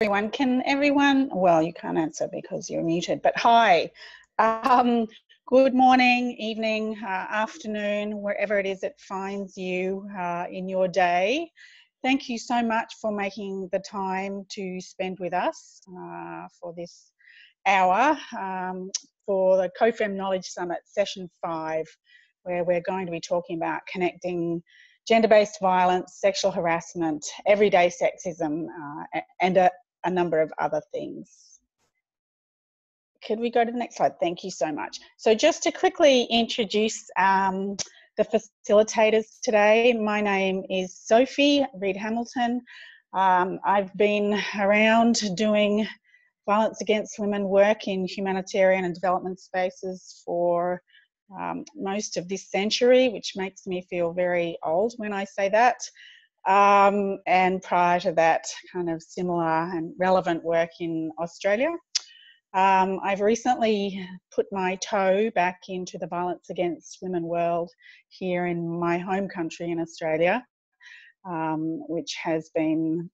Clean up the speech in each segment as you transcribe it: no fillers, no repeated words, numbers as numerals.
Everyone, can everyone, well, you can't answer because you're muted, but hi. Good morning, evening, afternoon, wherever it is it finds you in your day. Thank you so much for making the time to spend with us for this hour for the COFEM Knowledge Summit Session 5, where we're going to be talking about connecting gender-based violence, sexual harassment, everyday sexism, and a number of other things. Could we go to the next slide? Thank you so much. So just to quickly introduce the facilitators today, my name is Sophie Reed-Hamilton. I've been around doing violence against women work in humanitarian and development spaces for most of this century, which makes me feel very old when I say that. And prior to that, kind of similar and relevant work in Australia. I've recently put my toe back into the violence against women world here in my home country in Australia, which has been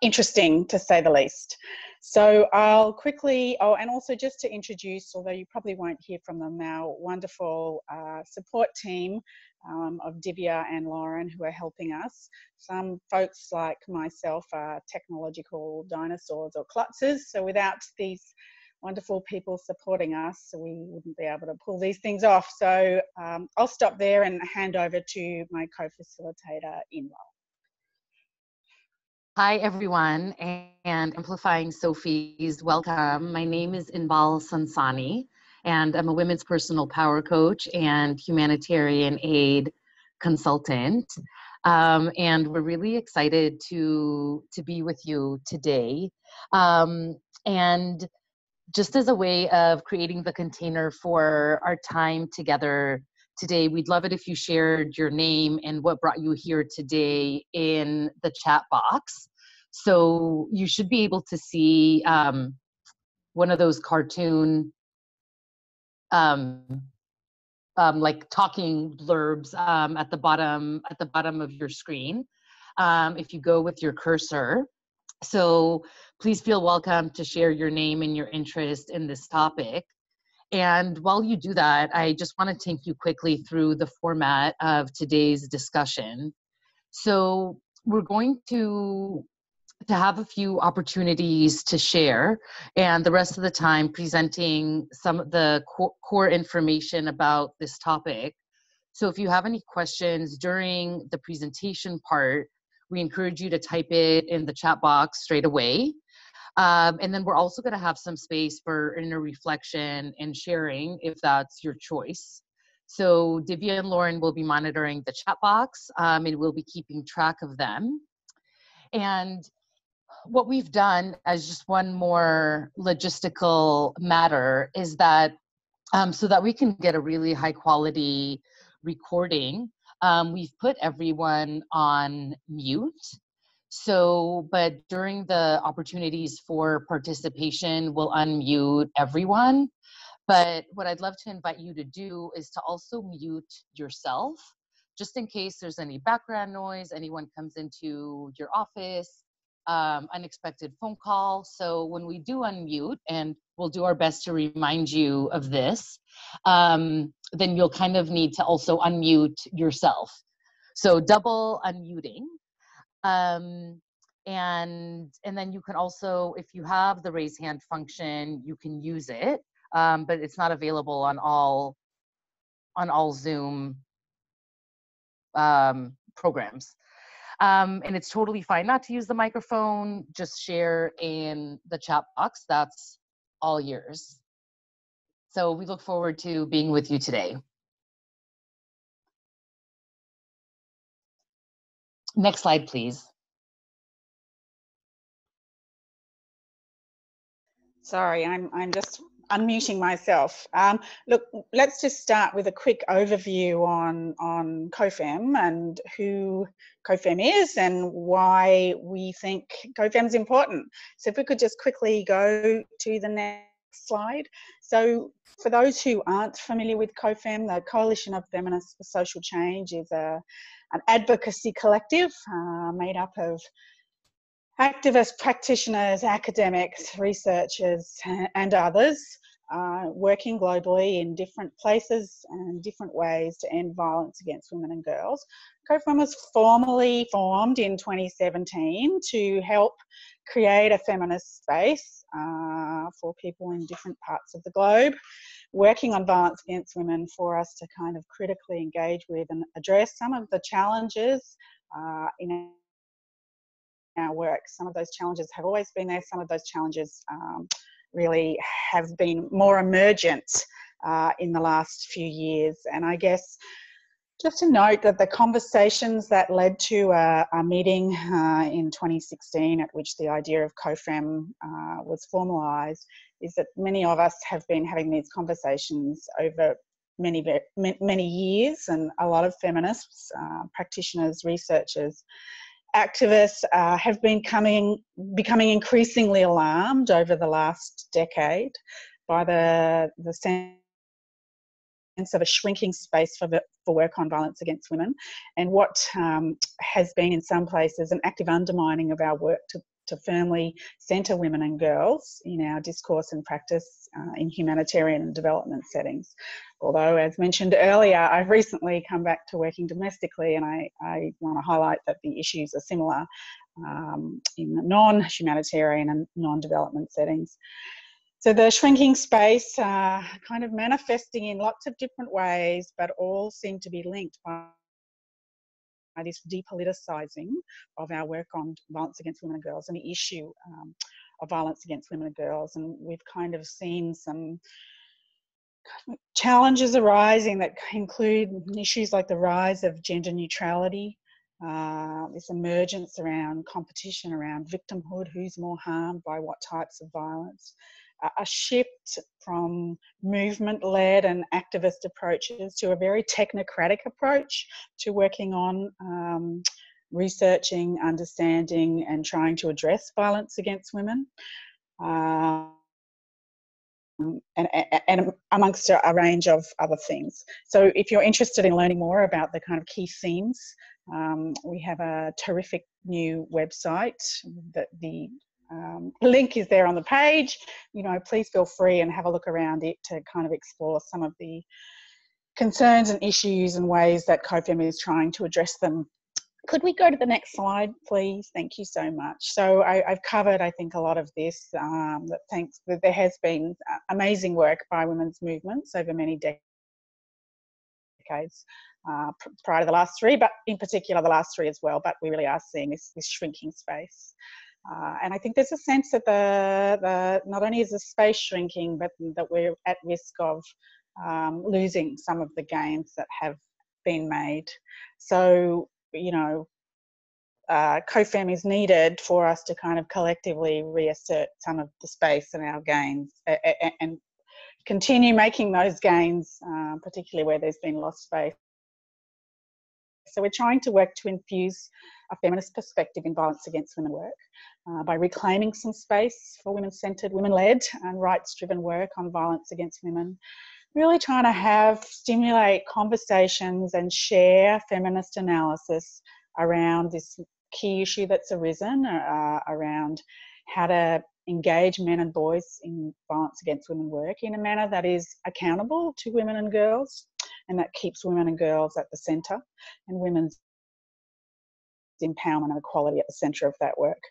interesting to say the least. So I'll quickly, and also just to introduce, although you probably won't hear from them, our wonderful support team of Divya and Lauren who are helping us. Some folks like myself are technological dinosaurs or klutzes, so without these wonderful people supporting us, we wouldn't be able to pull these things off. So I'll stop there and hand over to my co-facilitator, Inbal. Hi, everyone, and amplifying Sophie's welcome. My name is Inbal Sansani, and I'm a women's personal power coach and humanitarian aid consultant. And we're really excited to be with you today. And just as a way of creating the container for our time together today, we'd love it if you shared your name and what brought you here today in the chat box. So you should be able to see one of those cartoon like talking blurbs at the bottom of your screen if you go with your cursor. So please feel welcome to share your name and your interest in this topic. And while you do that, I just want to take you quickly through the format of today's discussion. So we're going to have a few opportunities to share, and the rest of the time presenting some of the core information about this topic. So if you have any questions during the presentation part, we encourage you to type it in the chat box straight away. And then we're also going to have some space for inner reflection and sharing if that's your choice. So Divya and Lauren will be monitoring the chat box and we'll be keeping track of them. And what we've done as just one more logistical matter is that so that we can get a really high quality recording, we've put everyone on mute. So, but during the opportunities for participation, we'll unmute everyone. But what I'd love to invite you to do is to also mute yourself, just in case there's any background noise, anyone comes into your office, unexpected phone call. So when we do unmute, and we'll do our best to remind you of this, then you'll kind of need to also unmute yourself. So double unmuting. And then you can also, if you have the raise hand function, you can use it, but it's not available on all Zoom programs. And it's totally fine not to use the microphone, just share in the chat box. That's all yours. So we look forward to being with you today. Next slide, please. Sorry, I'm just unmuting myself. Look, let's just start with a quick overview on COFEM and who COFEM is and why we think COFEM is important. So if we could just quickly go to the next slide. So for those who aren't familiar with COFEM, the Coalition of Feminists for Social Change is an advocacy collective made up of activists, practitioners, academics, researchers, and others working globally in different places and different ways to end violence against women and girls. COFEM was formally formed in 2017 to help create a feminist space for people in different parts of the globe, working on violence against women, for us to kind of critically engage with and address some of the challenges in our work. Some of those challenges have always been there. Some of those challenges really have been more emergent in the last few years. And I guess just to note that the conversations that led to a meeting in 2016 at which the idea of COFEM was formalised is that many of us have been having these conversations over many years, and a lot of feminists, practitioners, researchers, activists have been becoming increasingly alarmed over the last decade by the sense of a shrinking space for work on violence against women, and what has been in some places an active undermining of our work to firmly centre women and girls in our discourse and practice in humanitarian and development settings. Although, as mentioned earlier, I've recently come back to working domestically, and I want to highlight that the issues are similar in non-humanitarian and non-development settings. So the shrinking space kind of manifesting in lots of different ways, but all seem to be linked by this depoliticising of our work on violence against women and girls and the issue of violence against women and girls. And we've kind of seen some challenges arising that include issues like the rise of gender neutrality, this emergence around competition around victimhood, who's more harmed by what types of violence, a shift from movement-led and activist approaches to a very technocratic approach to working on researching, understanding and trying to address violence against women. And amongst a range of other things. So if you're interested in learning more about the kind of key themes, we have a terrific new website that the link is there on the page. You know, please feel free and have a look around it to kind of explore some of the concerns and issues and ways that COFEM is trying to address them. Could we go to the next slide, please? Thank you so much. So I've covered, I think, a lot of this. That there has been amazing work by women's movements over many decades prior to the last three, but in particular the last three as well. But we really are seeing this shrinking space. And I think there's a sense that not only is the space shrinking, but that we're at risk of losing some of the gains that have been made. So, you know, COFEM is needed for us to kind of collectively reassert some of the space and our gains and continue making those gains, particularly where there's been lost space. So we're trying to work to infuse a feminist perspective in violence against women work by reclaiming some space for women-centred, women-led and rights-driven work on violence against women. Really trying to stimulate conversations and share feminist analysis around this key issue that's arisen around how to engage men and boys in violence against women work in a manner that is accountable to women and girls and that keeps women and girls at the centre and women's empowerment and equality at the centre of that work.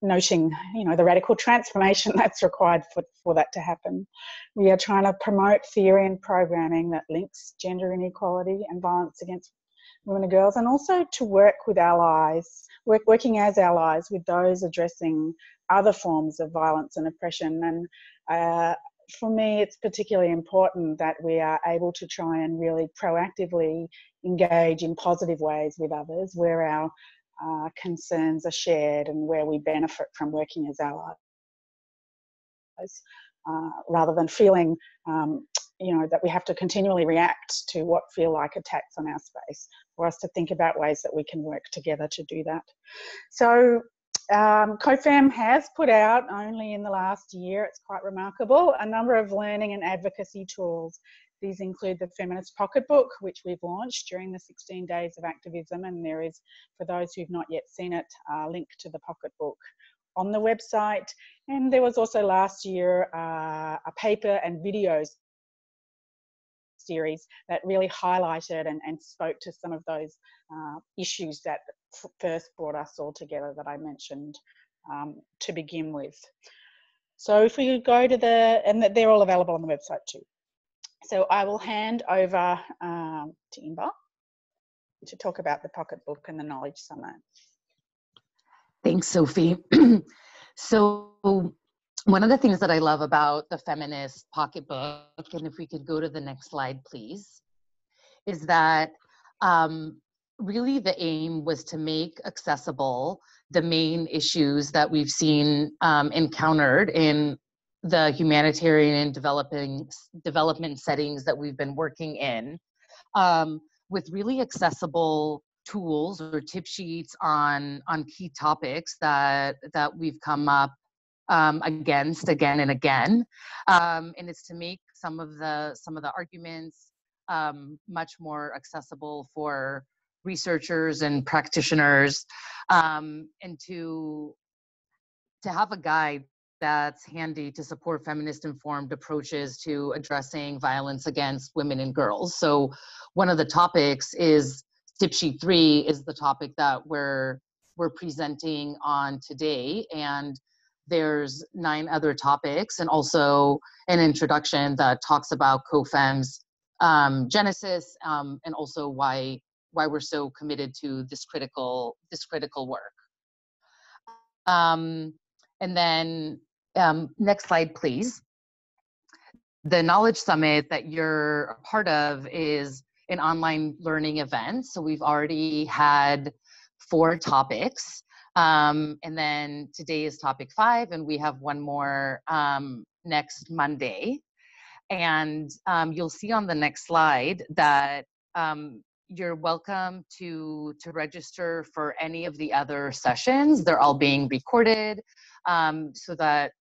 Noting, you know, the radical transformation that's required for that to happen. We are trying to promote theory and programming that links gender inequality and violence against women and girls, and also to work with allies, working as allies with those addressing other forms of violence and oppression. And for me, it's particularly important that we are able to try and really proactively engage in positive ways with others where our concerns are shared and where we benefit from working as allies, rather than feeling you know, that we have to continually react to what feel like attacks on our space, for us to think about ways that we can work together to do that. So COFEM has put out, only in the last year, it's quite remarkable, a number of learning and advocacy tools These include the Feminist Pocketbook, which we've launched during the 16 Days of Activism, and there is, for those who've not yet seen it, a link to the pocketbook on the website. And there was also last year a paper and videos series that really highlighted and spoke to some of those issues that first brought us all together that I mentioned to begin with. So if we go to and they're all available on the website too. So I will hand over to Imba to talk about the pocketbook and the Knowledge Summit. Thanks, Sophie. So one of the things that I love about the Feminist Pocketbook, and if we could go to the next slide, please, is that really the aim was to make accessible the main issues that we've seen encountered in the humanitarian and development settings that we've been working in, with really accessible tools or tip sheets on key topics that we've come up against again and again, and it's to make some of the arguments much more accessible for researchers and practitioners, and to have a guide that's handy to support feminist-informed approaches to addressing violence against women and girls. So one of the topics is tip sheet 3 is the topic that we're presenting on today, and there's 9 other topics and also an introduction that talks about COFEM's genesis, and also why we're so committed to this critical work. And then next slide, please. The Knowledge Summit that you're a part of is an online learning event. So we've already had 4 topics. And then today is topic 5, and we have one more next Monday. And you'll see on the next slide that you're welcome to register for any of the other sessions. They're all being recorded so that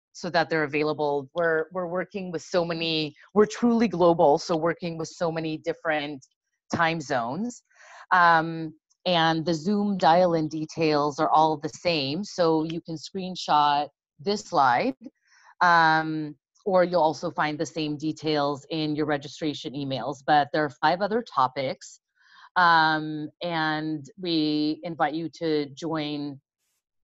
they're available. We're working with so many, we're truly global, so working with so many different time zones. And the Zoom dial-in details are all the same, so you can screenshot this slide, or you'll also find the same details in your registration emails. But there are 5 other topics, and we invite you to join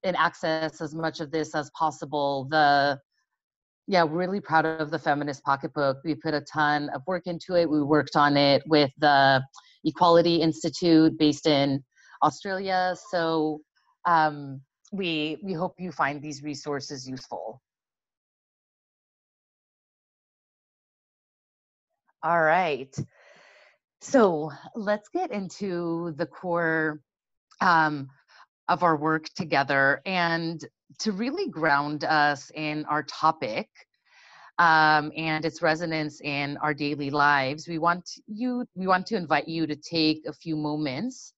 and access as much of this as possible. We're really proud of the Feminist Pocketbook. We put a ton of work into it. We worked on it with the Equality Institute based in Australia. So we hope you find these resources useful. All right. So let's get into the core of our work together, and to really ground us in our topic and its resonance in our daily lives, we want to invite you to take a few moments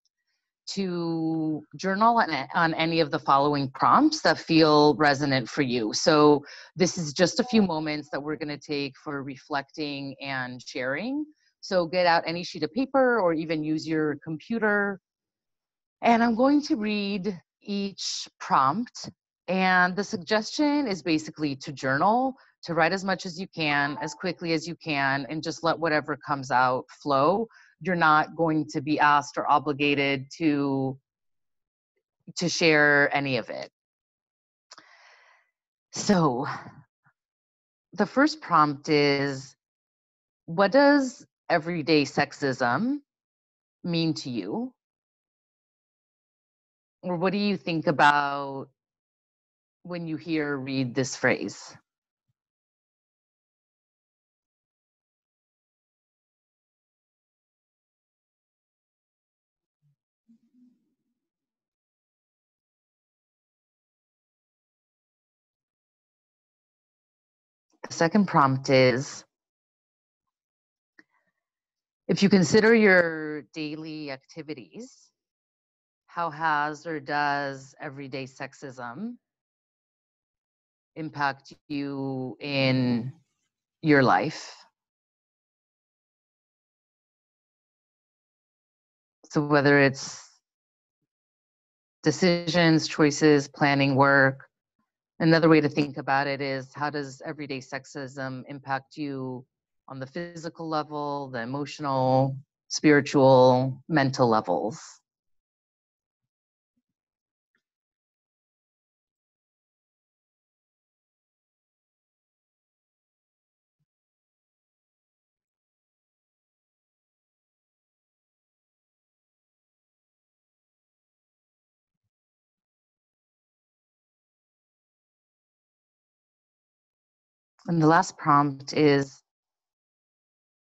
to journal on any of the following prompts that feel resonant for you. So this is just a few moments that we're going to take for reflecting and sharing. So get out any sheet of paper or even use your computer. And I'm going to read each prompt. And the suggestion is basically to journal, to write as much as you can, as quickly as you can, and just let whatever comes out flow. You're not going to be asked or obligated to share any of it. So the first prompt is, what does everyday sexism mean to you? Or what do you think about when you hear or read this phrase? The second prompt is, if you consider your daily activities, how has or does everyday sexism impact you in your life? So whether it's decisions, choices, planning work, another way to think about it is, how does everyday sexism impact you on the physical level, the emotional, spiritual, mental levels? And the last prompt is,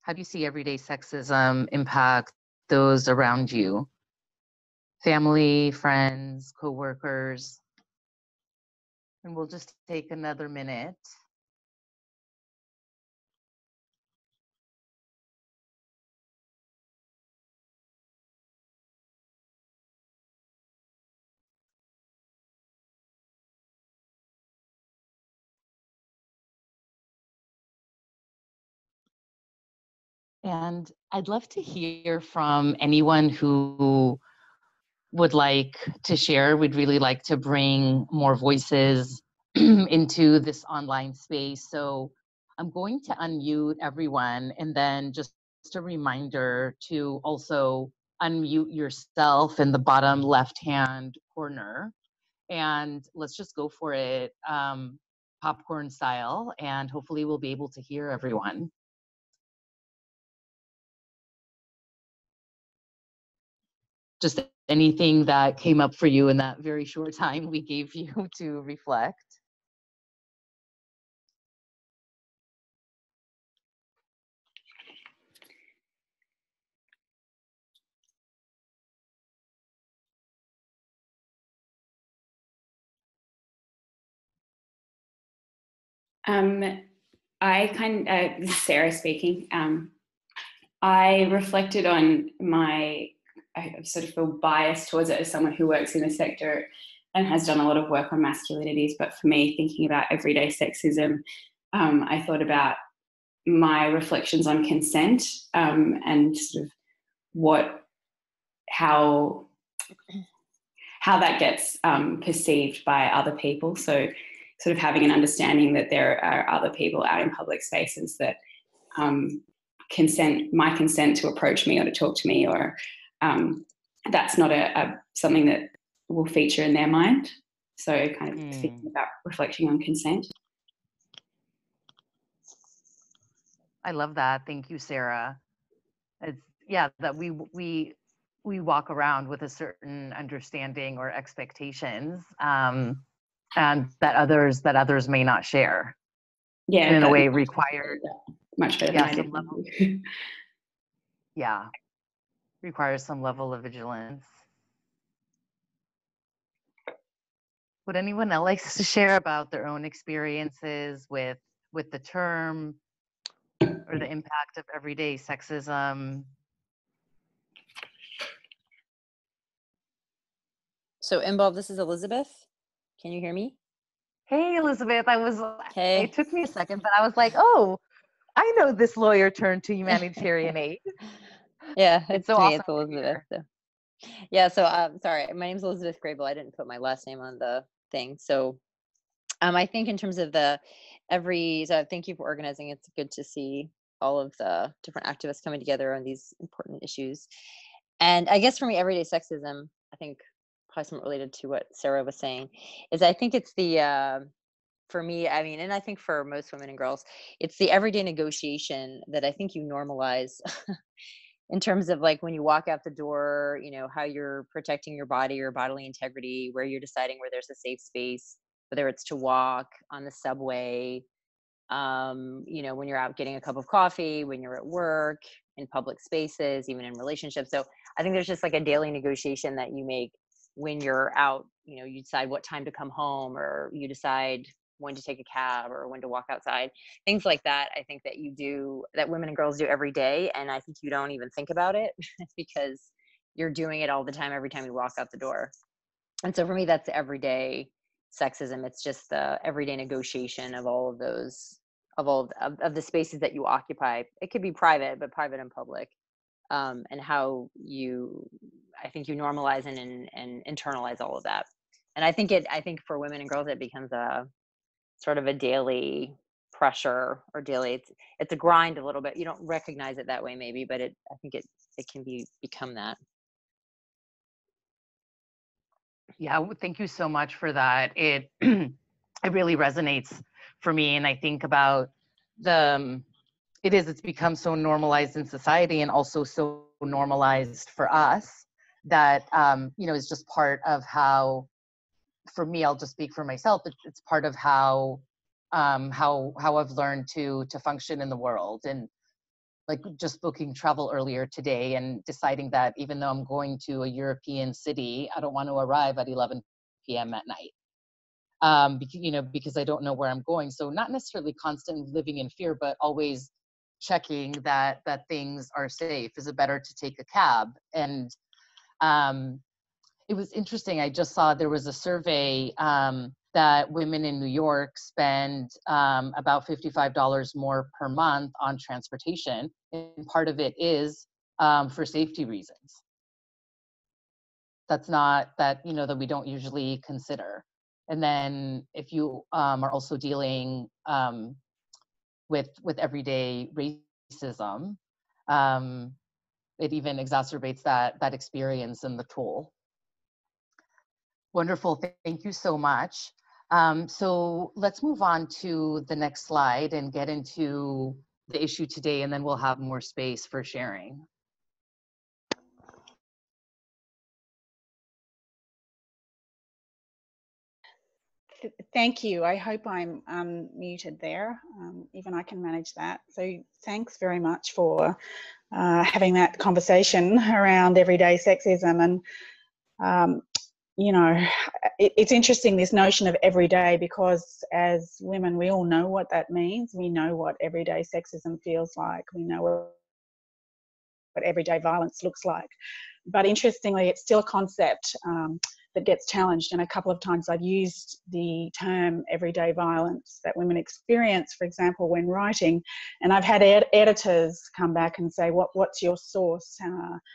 how do you see everyday sexism impact those around you? Family, friends, coworkers. And we'll just take another minute. And I'd love to hear from anyone who would like to share. We'd really like to bring more voices into this online space. So I'm going to unmute everyone, and then just a reminder to also unmute yourself in the bottom left-hand corner. And let's just go for it, popcorn style, and hopefully we'll be able to hear everyone. Just anything that came up for you in that very short time we gave you to reflect. This is Sarah speaking. I reflected on I sort of feel biased towards it as someone who works in the sector and has done a lot of work on masculinities. But for me, thinking about everyday sexism, I thought about my reflections on consent, and sort of how that gets perceived by other people. So sort of having an understanding that there are other people out in public spaces that my consent to approach me or to talk to me, or that's not something that will feature in their mind. So kind of thinking about reflecting on consent. I love that. Thank you, Sarah. It's, yeah, that we walk around with a certain understanding or expectations, and that others may not share. Yeah, and in a way require much better than I did. Level, yeah, requires some level of vigilance. Would anyone else like to share about their own experiences with the term or the impact of everyday sexism? So, Imbolb, this is Elizabeth. Can you hear me? Hey, Elizabeth. Hey. It took me a second, but I was like, oh, I know this lawyer turned to humanitarian aid. Yeah, it's so me. awesome, it's Elizabeth. So. Yeah, so sorry, my name's Elizabeth Grable. I didn't put my last name on the thing. So I think in terms of so thank you for organizing. It's good to see all of the different activists coming together on these important issues. And I guess for me, everyday sexism, I think probably somewhat related to what Sarah was saying, is I think it's for me, I mean, and I think for most women and girls, it's the everyday negotiation that I think you normalize in terms of like when you walk out the door, how you're protecting your body, your bodily integrity, where you're deciding where there's a safe space, whether it's to walk on the subway, when you're out getting a cup of coffee, when you're at work, in public spaces, even in relationships. So I think there's just like a daily negotiation that you make when you're out, you decide what time to come home, or you decide when to take a cab or when to walk outside, things like that. I think that that women and girls do every day. And I think you don't even think about it because you're doing it all the time, every time you walk out the door. And so for me, that's everyday sexism. It's just the everyday negotiation of all of those, of the spaces that you occupy. It could be private, but private and public. and how I think you normalize and internalize all of that. And I think for women and girls, it becomes a sort of a daily pressure, or daily, it's a grind a little bit. You don't recognize it that way maybe, but I think it can become that. Yeah, thank you so much for that. It it really resonates for me, and I think about it's become so normalized in society, and also so normalized for us that it's just part of how, for me, I'll just speak for myself, it's part of how I've learned to function in the world. And like just booking travel earlier today and deciding that even though I'm going to a European city, I don't want to arrive at 11 p.m. at night, because I don't know where I'm going. So not necessarily constantly living in fear, but always checking that things are safe. Is it better to take a cab? And it was interesting. I just saw there was a survey that women in New York spend about $55 more per month on transportation. And part of it is for safety reasons. That's not that we don't usually consider. And then if you are also dealing with everyday racism, it even exacerbates that experience and the toll. Wonderful, thank you so much. So let's move on to the next slide and get into the issue today, and then we'll have more space for sharing. Thank you. I hope I'm muted there. Even I can manage that. So thanks very much for having that conversation around everyday sexism. And it's interesting, this notion of everyday, because as women, we all know what that means. We know what everyday sexism feels like. We know what everyday violence looks like. But interestingly, it's still a concept that gets challenged. And a couple of times I've used the term everyday violence that women experience, for example, when writing. And I've had editors come back and say, what's your source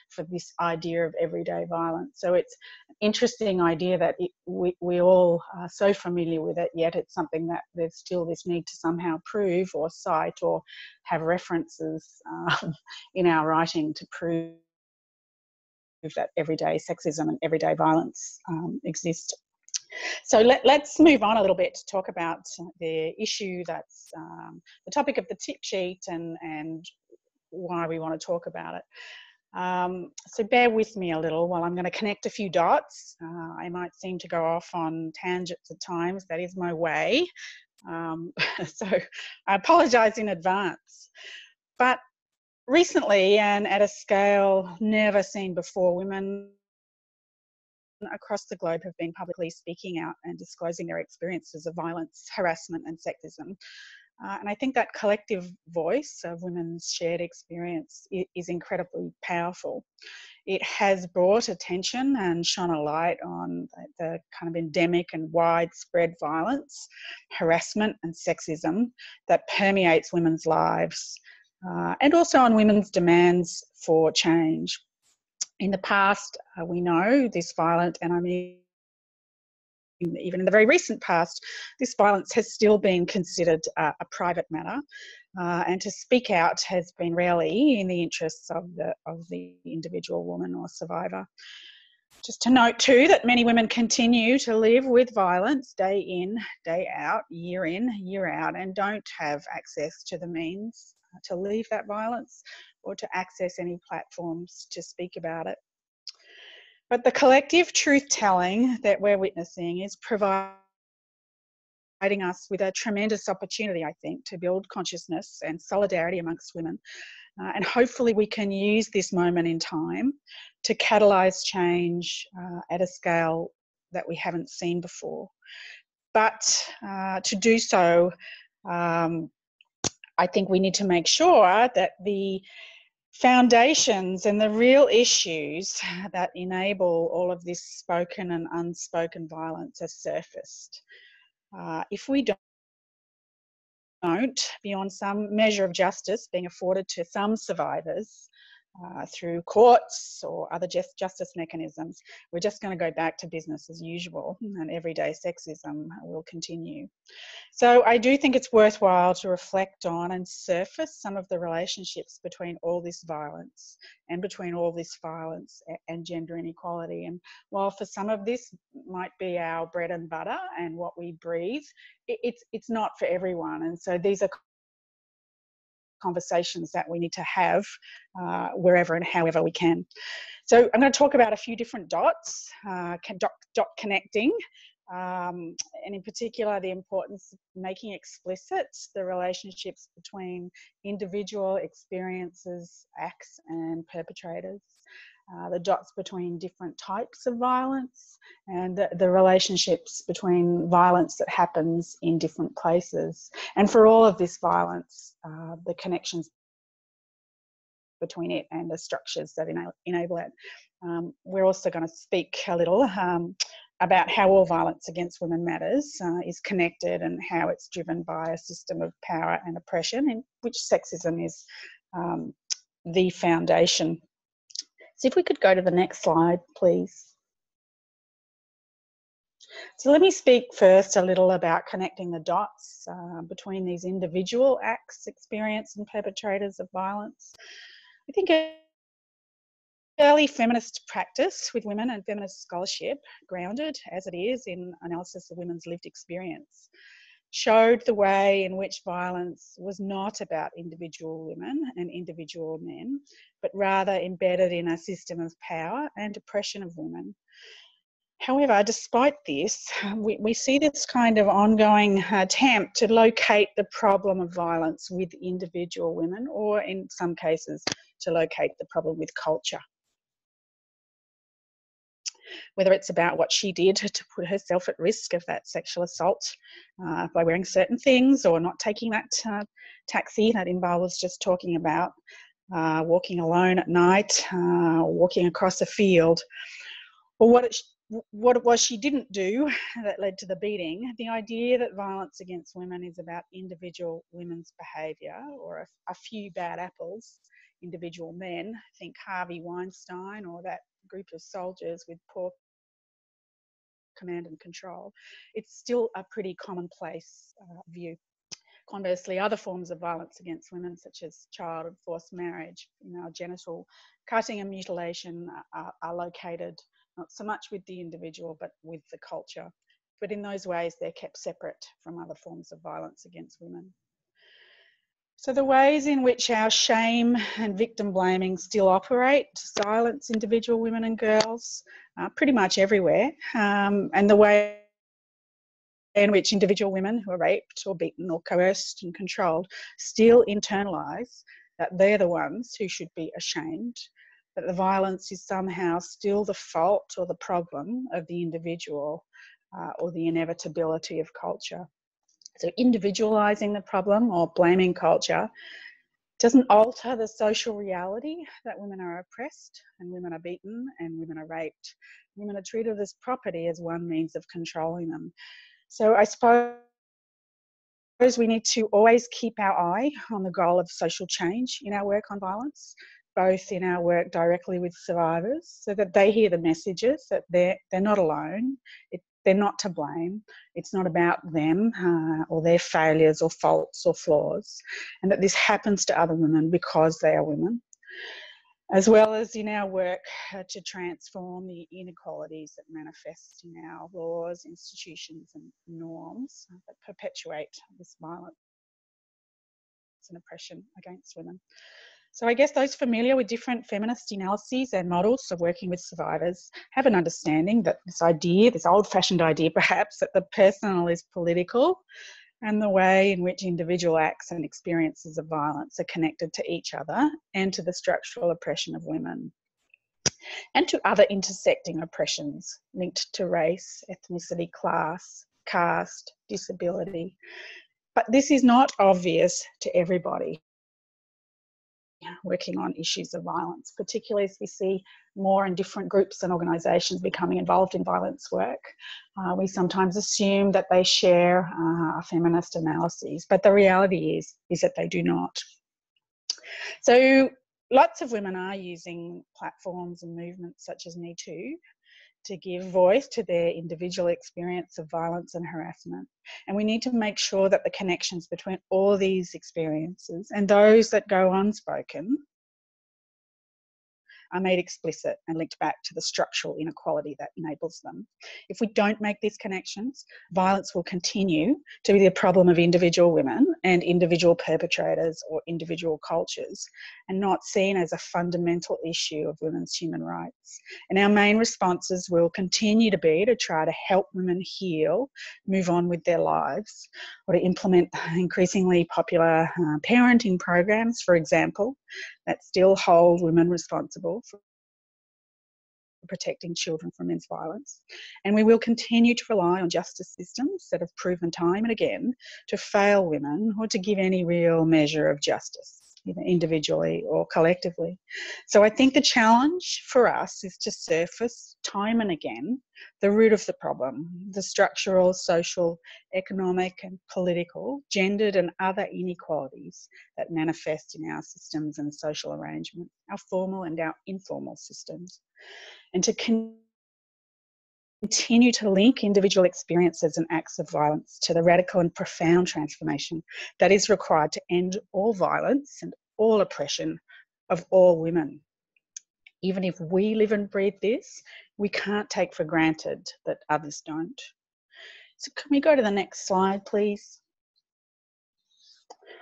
for this idea of everyday violence? So it's an interesting idea that we all are so familiar with it, yet it's something that there's still this need to somehow prove or cite or have references in our writing to prove that everyday sexism and everyday violence exist. So let's move on a little bit to talk about the issue that's the topic of the tip sheet and why we want to talk about it. So bear with me a little while I'm going to connect a few dots. I might seem to go off on tangents at times. That is my way. So I apologise in advance. But recently, and at a scale never seen before, women across the globe have been publicly speaking out and disclosing their experiences of violence, harassment and sexism. And I think that collective voice of women's shared experience is incredibly powerful. It has brought attention and shone a light on the kind of endemic and widespread violence, harassment and sexism that permeates women's lives, and also on women's demands for change. In the past, we know this violent, and I mean even in the very recent past, this violence has still been considered a private matter, and to speak out has been rarely in the interests of the individual woman or survivor. Just to note too that many women continue to live with violence day in, day out, year in, year out, and don't have access to the means to leave that violence or to access any platforms to speak about it. But the collective truth-telling that we're witnessing is providing us with a tremendous opportunity, I think, to build consciousness and solidarity amongst women. And hopefully we can use this moment in time to catalyse change at a scale that we haven't seen before. But to do so, I think we need to make sure that the foundations and the real issues that enable all of this spoken and unspoken violence are surfaced. If we don't, beyond some measure of justice being afforded to some survivors, through courts or other justice mechanisms. We're just going to go back to business as usual, and everyday sexism will continue. So I do think it's worthwhile to reflect on and surface some of the relationships between all this violence and between all this violence and gender inequality. And while for some of this might be our bread and butter and what we breathe, it's not for everyone. And so these are conversations that we need to have wherever and however we can. So I'm going to talk about a few different dots, dot connecting, and in particular the importance of making explicit the relationships between individual experiences, acts and perpetrators. The dots between different types of violence, and the relationships between violence that happens in different places. And for all of this violence, the connections between it and the structures that enable it. We're also going to speak a little about how all violence against women matters, is connected, and how it's driven by a system of power and oppression, in which sexism is the foundation. So if we could go to the next slide, please. So let me speak first a little about connecting the dots between these individual acts, experience and perpetrators of violence. I think early feminist practice with women and feminist scholarship, grounded as it is in analysis of women's lived experience, showed the way in which violence was not about individual women and individual men, but rather embedded in a system of power and oppression of women. However, despite this, we see this kind of ongoing attempt to locate the problem of violence with individual women, or in some cases, to locate the problem with culture. Whether it's about what she did to put herself at risk of that sexual assault by wearing certain things, or not taking that taxi that Inbal was just talking about, walking alone at night, walking across a field, or what it was she didn't do that led to the beating. The idea that violence against women is about individual women's behaviour, or a few bad apples, individual men, think Harvey Weinstein, or that group of soldiers with poor command and control, it's still a pretty commonplace view. Conversely, other forms of violence against women, such as child and forced marriage, genital cutting and mutilation, are located not so much with the individual but with the culture. But in those ways, they're kept separate from other forms of violence against women. So the ways in which our shame and victim blaming still operate to silence individual women and girls pretty much everywhere, and the way in which individual women who are raped or beaten or coerced and controlled still internalise that they're the ones who should be ashamed, that the violence is somehow still the fault or the problem of the individual or the inevitability of culture. So individualising the problem or blaming culture doesn't alter the social reality that women are oppressed and women are beaten and women are raped. Women are treated as property as one means of controlling them. So I suppose we need to always keep our eye on the goal of social change in our work on violence, both in our work directly with survivors, so that they hear the messages that they're not alone, they're not to blame, it's not about them or their failures or faults or flaws, and that this happens to other women because they are women, as well as in our work to transform the inequalities that manifest in our laws, institutions and norms that perpetuate this violence and oppression against women. So I guess those familiar with different feminist analyses and models of working with survivors have an understanding that this idea, this old-fashioned idea perhaps, that the personal is political, and the way in which individual acts and experiences of violence are connected to each other and to the structural oppression of women, and to other intersecting oppressions linked to race, ethnicity, class, caste, disability. But this is not obvious to everybody working on issues of violence, particularly as we see more and different groups and organisations becoming involved in violence work. We sometimes assume that they share feminist analyses, but the reality is that they do not. So lots of women are using platforms and movements such as Me Too to give voice to their individual experience of violence and harassment. And we need to make sure that the connections between all these experiences and those that go unspoken are made explicit and linked back to the structural inequality that enables them. If we don't make these connections, violence will continue to be the problem of individual women and individual perpetrators or individual cultures, and not seen as a fundamental issue of women's human rights. And our main responses will continue to be to try to help women heal, move on with their lives, or to implement increasingly popular parenting programs, for example, that still hold women responsible for protecting children from men's violence. And we will continue to rely on justice systems that have proven time and again to fail women or to give any real measure of justice, either individually or collectively. So I think the challenge for us is to surface time and again the root of the problem, the structural, social, economic and political, gendered and other inequalities that manifest in our systems and social arrangements, our formal and our informal systems, and to continue to link individual experiences and acts of violence to the radical and profound transformation that is required to end all violence and all oppression of all women. Even if we live and breathe this, we can't take for granted that others don't. So can we go to the next slide, please?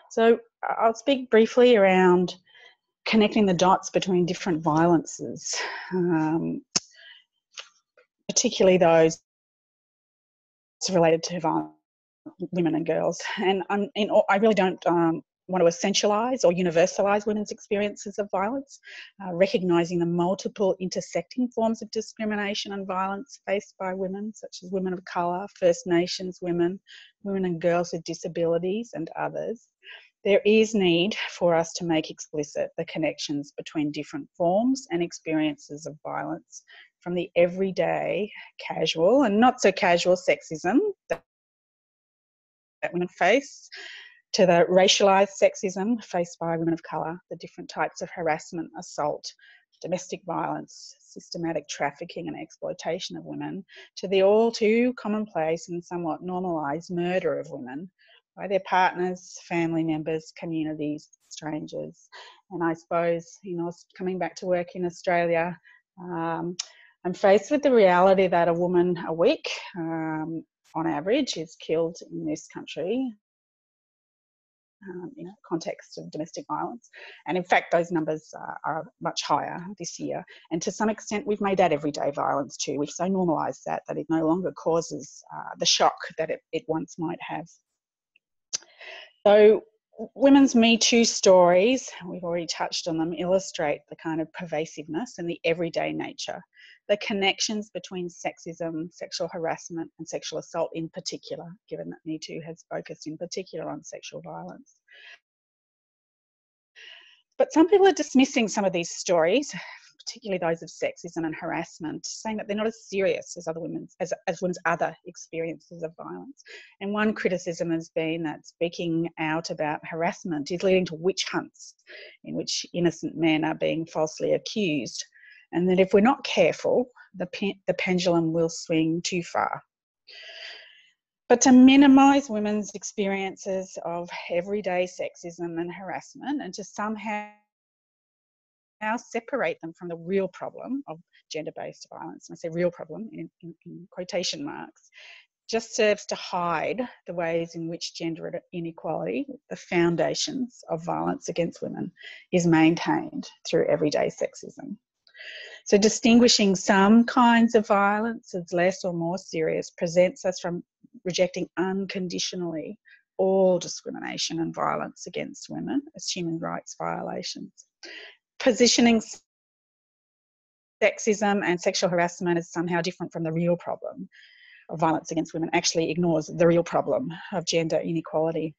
So I'll speak briefly around connecting the dots between different violences, particularly those related to violence, women and girls. And I really don't want to essentialise or universalise women's experiences of violence, recognising the multiple intersecting forms of discrimination and violence faced by women, such as women of colour, First Nations women, women and girls with disabilities and others. There is need for us to make explicit the connections between different forms and experiences of violence, from the everyday, casual and not so casual sexism that women face, to the racialised sexism faced by women of colour, the different types of harassment, assault, domestic violence, systematic trafficking and exploitation of women, to the all too commonplace and somewhat normalised murder of women by their partners, family members, communities, strangers. And I suppose, coming back to work in Australia, I'm faced with the reality that a woman a week, on average, is killed in this country in a context of domestic violence. And in fact, those numbers are much higher this year. And to some extent, we've made that everyday violence too. We've so normalised that it no longer causes the shock that it once might have. So women's Me Too stories, we've already touched on them, illustrate the kind of pervasiveness and the everyday nature, the connections between sexism, sexual harassment and sexual assault in particular, given that Me Too has focused in particular on sexual violence. But some people are dismissing some of these stories, particularly those of sexism and harassment, saying that they're not as serious as women's other experiences of violence. And one criticism has been that speaking out about harassment is leading to witch hunts in which innocent men are being falsely accused, and that if we're not careful, the pendulum will swing too far. But to minimise women's experiences of everyday sexism and harassment, and to somehow separate them from the real problem of gender-based violence, and I say real problem in quotation marks, just serves to hide the ways in which gender inequality, the foundations of violence against women, is maintained through everyday sexism. So distinguishing some kinds of violence as less or more serious prevents us from rejecting unconditionally all discrimination and violence against women as human rights violations. Positioning sexism and sexual harassment as somehow different from the real problem of violence against women actually ignores the real problem of gender inequality.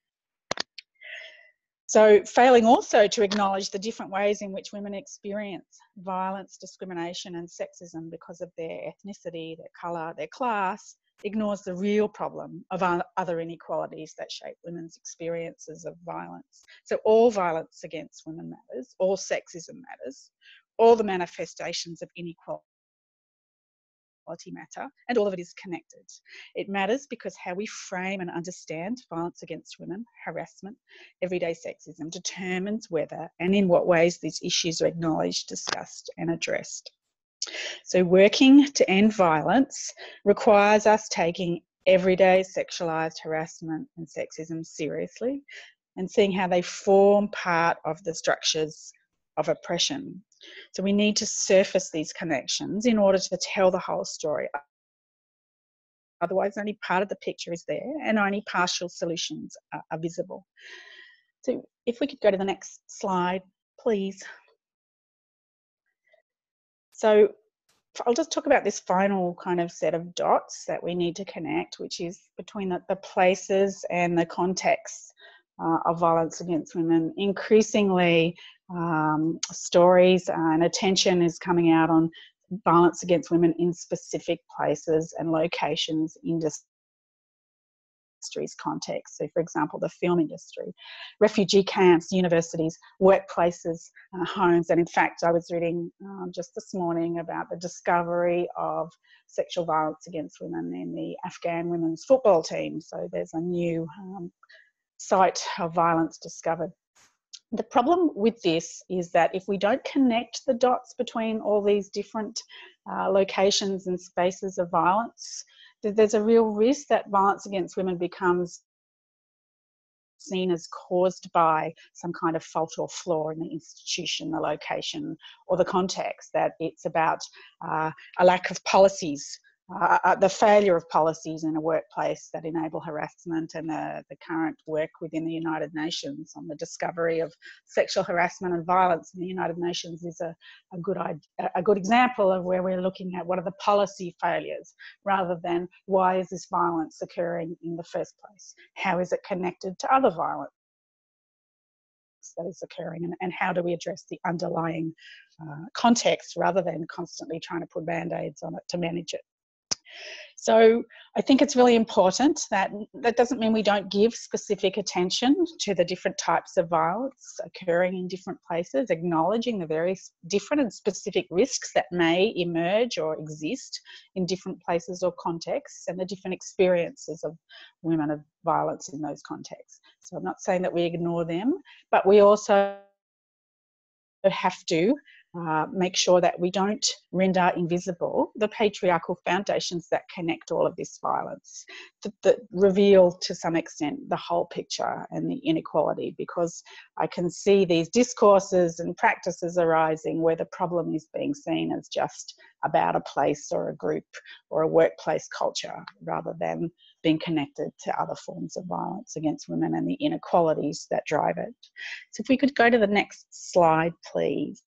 So failing also to acknowledge the different ways in which women experience violence, discrimination and sexism because of their ethnicity, their colour, their class, ignores the real problem of other inequalities that shape women's experiences of violence. So all violence against women matters, all sexism matters, all the manifestations of inequality matter, and all of it is connected. It matters because how we frame and understand violence against women, harassment, everyday sexism determines whether and in what ways these issues are acknowledged, discussed, and addressed. So working to end violence requires us taking everyday sexualised harassment and sexism seriously and seeing how they form part of the structures of oppression. So we need to surface these connections in order to tell the whole story. Otherwise, only part of the picture is there and only partial solutions are visible. So if we could go to the next slide, please. So I'll just talk about this final kind of set of dots that we need to connect, which is between the places and the contexts of violence against women. Increasingly, stories and attention is coming out on violence against women in specific places and locations, industries, context. So, for example, the film industry, refugee camps, universities, workplaces, homes. And in fact, I was reading just this morning about the discovery of sexual violence against women in the Afghan women's football team. So there's a new site of violence discovered. The problem with this is that if we don't connect the dots between all these different locations and spaces of violence, there's a real risk that violence against women becomes seen as caused by some kind of fault or flaw in the institution, the location, or the context, that it's about a lack of policies, the failure of policies in a workplace that enable harassment, and the current work within the United Nations on the discovery of sexual harassment and violence in the United Nations is a good example of where we're looking at what are the policy failures rather than why is this violence occurring in the first place? How is it connected to other violence that is occurring, and how do we address the underlying context rather than constantly trying to put band-aids on it to manage it? So I think it's really important that doesn't mean we don't give specific attention to the different types of violence occurring in different places, acknowledging the various different and specific risks that may emerge or exist in different places or contexts, and the different experiences of women of violence in those contexts. So I'm not saying that we ignore them, but we also have to make sure that we don't render invisible the patriarchal foundations that connect all of this violence, that reveal to some extent the whole picture and the inequality, because I can see these discourses and practices arising where the problem is being seen as just about a place or a group or a workplace culture rather than being connected to other forms of violence against women and the inequalities that drive it. So if we could go to the next slide, please.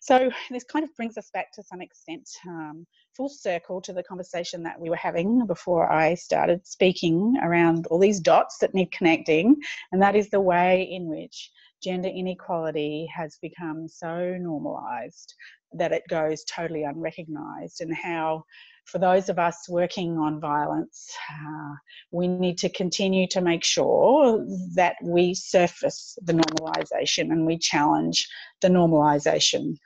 So this kind of brings us back to some extent full circle to the conversation that we were having before I started speaking around all these dots that need connecting, and that is the way in which gender inequality has become so normalised that it goes totally unrecognised, and how for those of us working on violence, we need to continue to make sure that we surface the normalisation and we challenge the normalisation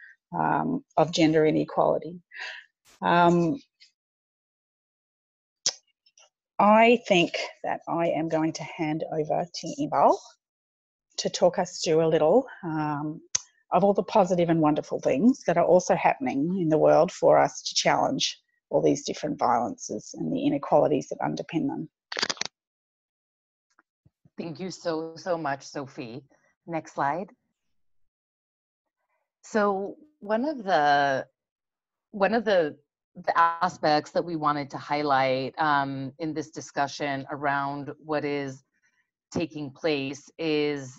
of gender inequality. I think that I am going to hand over to Iqbal to talk us through a little of all the positive and wonderful things that are also happening in the world for us to challenge all these different violences and the inequalities that underpin them. Thank you so much, Sophie. Next slide. So one of the aspects that we wanted to highlight in this discussion around what is taking place is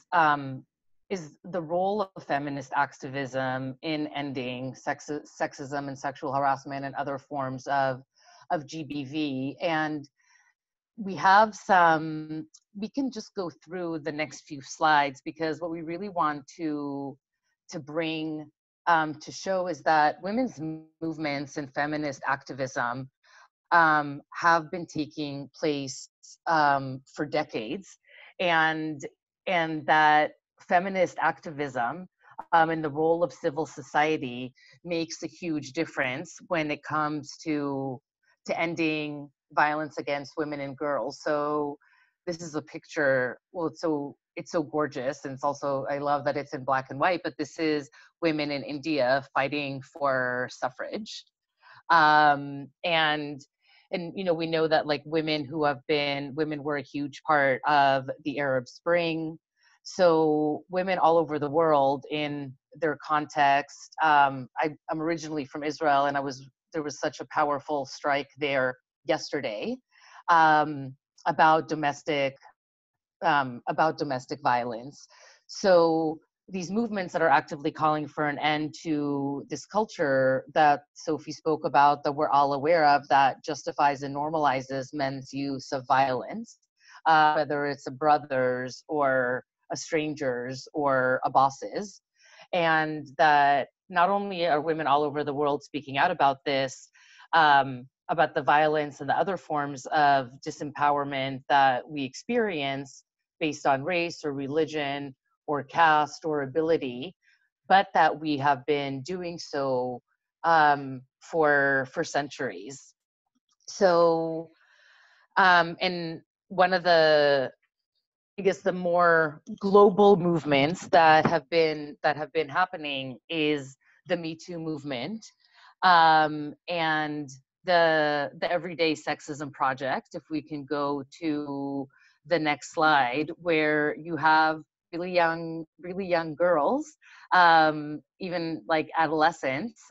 the role of feminist activism in ending sexism and sexual harassment and other forms of GBV. And we have we can just go through the next few slides, because what we really want to bring to show is that women's movements and feminist activism have been taking place for decades, and that feminist activism and the role of civil society makes a huge difference when it comes to ending violence against women and girls. So this is a picture, well, it's so gorgeous, and it's also, I love that it's in black and white, but this is women in India fighting for suffrage. And you know, we know that like women were a huge part of the Arab Spring. So women all over the world in their context. I'm originally from Israel, and there was such a powerful strike there yesterday about domestic violence. So these movements that are actively calling for an end to this culture that Sophie spoke about, that we're all aware of, that justifies and normalizes men's use of violence, whether it's a brother's or a stranger's or a boss's. And that not only are women all over the world speaking out about this, about the violence and the other forms of disempowerment that we experience based on race or religion or caste or ability, but that we have been doing so for centuries. So, and one of the, I guess, the more global movements that have been happening is the Me Too movement, and the Everyday Sexism Project. If we can go to the next slide, where you have really young girls, even like adolescents,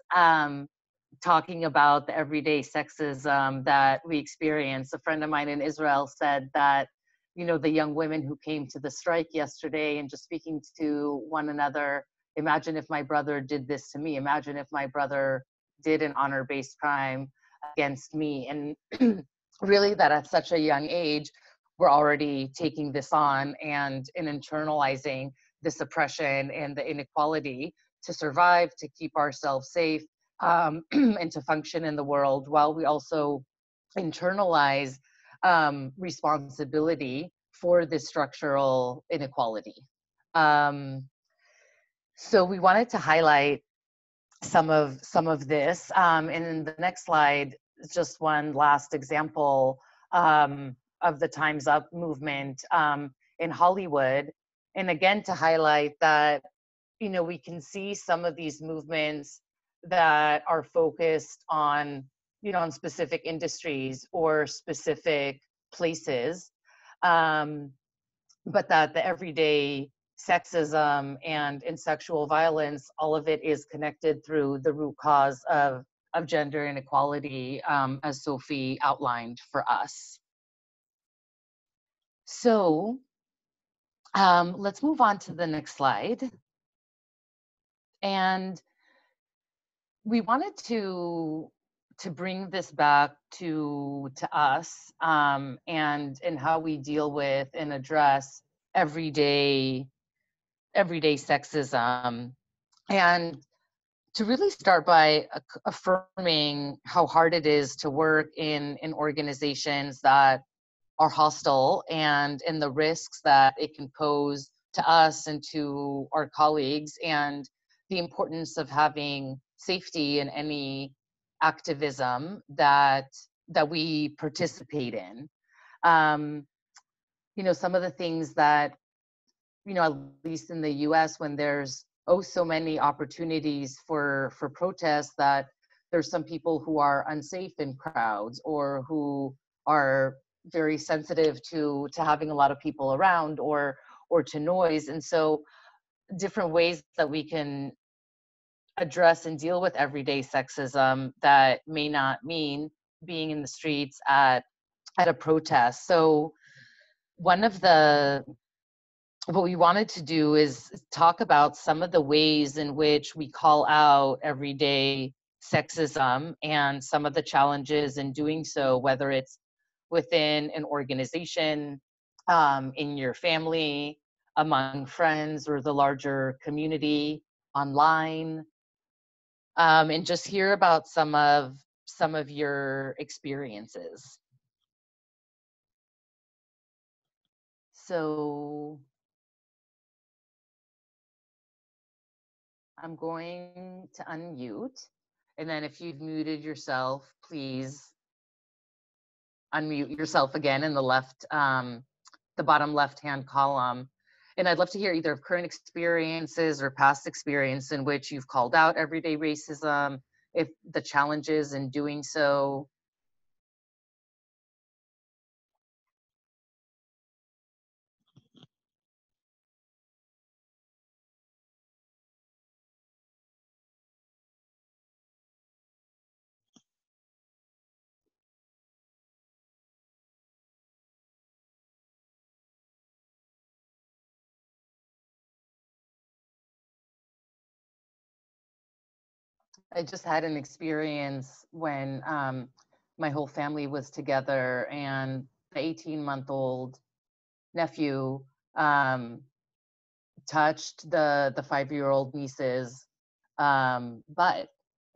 talking about the everyday sexism that we experience. A friend of mine in Israel said that, you know, the young women who came to the strike yesterday and just speaking to one another, imagine if my brother did this to me, imagine if my brother did an honor-based crime against me. And really that at such a young age, we're already taking this on and internalizing this oppression and the inequality to survive, to keep ourselves safe, and to function in the world, while we also internalize responsibility for this structural inequality. So we wanted to highlight some of this, and in the next slide, just one last example of the Time's Up movement in Hollywood, and again to highlight that, you know, we can see some of these movements that are focused on, you know, on specific industries or specific places, but that the everyday sexism and sexual violence, all of it is connected through the root cause of gender inequality, as Sophie outlined for us. So let's move on to the next slide. And we wanted to bring this back to us, and how we deal with and address everyday sexism, and to really start by affirming how hard it is to work in organizations that are hostile, and the risks that it can pose to us and to our colleagues, and the importance of having safety in any activism that we participate in. You know, some of the things that, you know, at least in the US, when there's so many opportunities for protests, that there's some people who are unsafe in crowds, or who are very sensitive to having a lot of people around, or to noise. And so different ways that we can address and deal with everyday sexism that may not mean being in the streets at a protest. So one of what we wanted to do is talk about some of the ways in which we call out everyday sexism, and some of the challenges in doing so, whether it's within an organization, in your family, among friends, or the larger community, online, and just hear about some of some of your experiences. So I'm going to unmute, and then if you've muted yourself, please unmute yourself again in the left, the bottom left-hand column. And I'd love to hear either of current experiences or past experience in which you've called out everyday racism, if the challenges in doing so. I just had an experience when my whole family was together, and the 18-month-old nephew touched the 5-year-old niece's butt,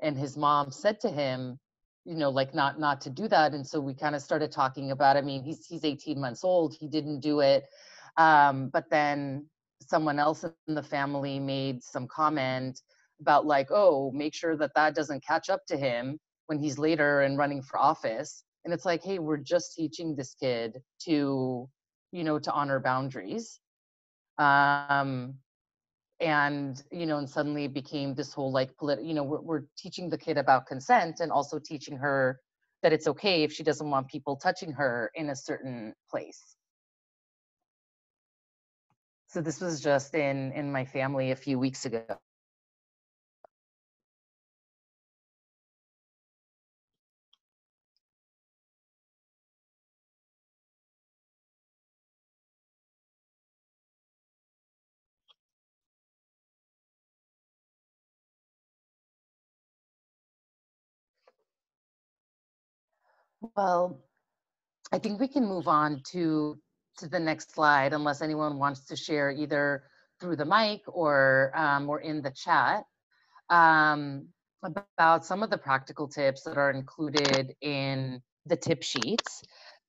and his mom said to him, you know, like not to do that. And so we kind of started talking about, I mean, he's 18 months old, he didn't do it, but then someone else in the family made some comment about like, oh, make sure that that doesn't catch up to him when he's later and running for office. And it's like, hey, we're just teaching this kid to, you know, to honor boundaries. And you know, and suddenly it became this whole like you know, we're teaching the kid about consent and also teaching her that it's okay if she doesn't want people touching her in a certain place. So this was just in my family a few weeks ago. Well, I think we can move on to the next slide, unless anyone wants to share either through the mic or in the chat about some of the practical tips that are included in the tip sheets.